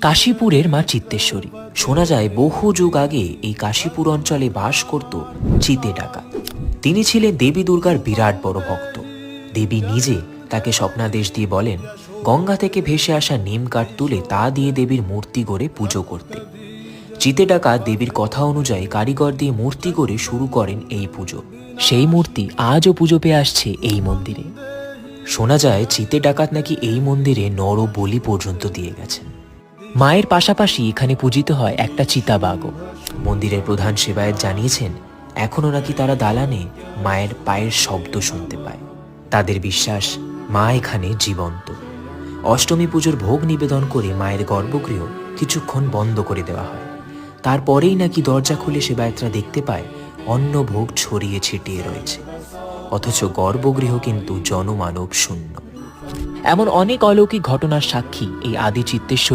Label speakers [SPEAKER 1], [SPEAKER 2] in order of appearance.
[SPEAKER 1] কাশীপুরের মা চিত্তেশ্বরী। শোনা যায় বহু যুগ আগে এই কাশীপুর অঞ্চলে বাস করত চিতে ডাকাত। তিনি ছিলেন দেবী দুর্গার বিরাট বড় ভক্ত। দেবী নিজে তাকে স্বপ্নাদেশ দিয়ে বলেন গঙ্গা থেকে ভেসে আসা নিম কাঠ তুলে তা দিয়ে দেবীর মূর্তি গড়ে পুজো করতে। চিতে ডাকাত দেবীর কথা অনুযায়ী কারিগর দিয়ে মূর্তি গড়ে শুরু করেন এই পুজো। সেই মূর্তি আজও পুজো পেয়ে আসছে এই মন্দিরে। শোনা যায় চিতে ডাকাত নাকি এই মন্দিরে নর বলি পর্যন্ত দিয়ে গেছেন। মায়ের পাশাপাশি এখানে পূজিত হয় একটা চিতাবাঘও। মন্দিরের প্রধান সেবায়েত জানিয়েছেন এখনও নাকি তারা দালানে মায়ের পায়ের শব্দ শুনতে পায়। তাদের বিশ্বাস মা এখানে জীবন্ত। অষ্টমী পুজোর ভোগ নিবেদন করে মায়ের গর্ভগৃহ কিছুক্ষণ বন্ধ করে দেওয়া হয়। তারপরেই নাকি দরজা খুলে সেবায়েতরা দেখতে পায় অন্ন ভোগ ছড়িয়ে ছিটিয়ে রয়েছে, অথচ গর্ভগৃহ কিন্তু জনমানব শূন্য। এমন অনেক অলৌকিক ঘটনার সাক্ষী এই আদি চিত্তেশ্বরী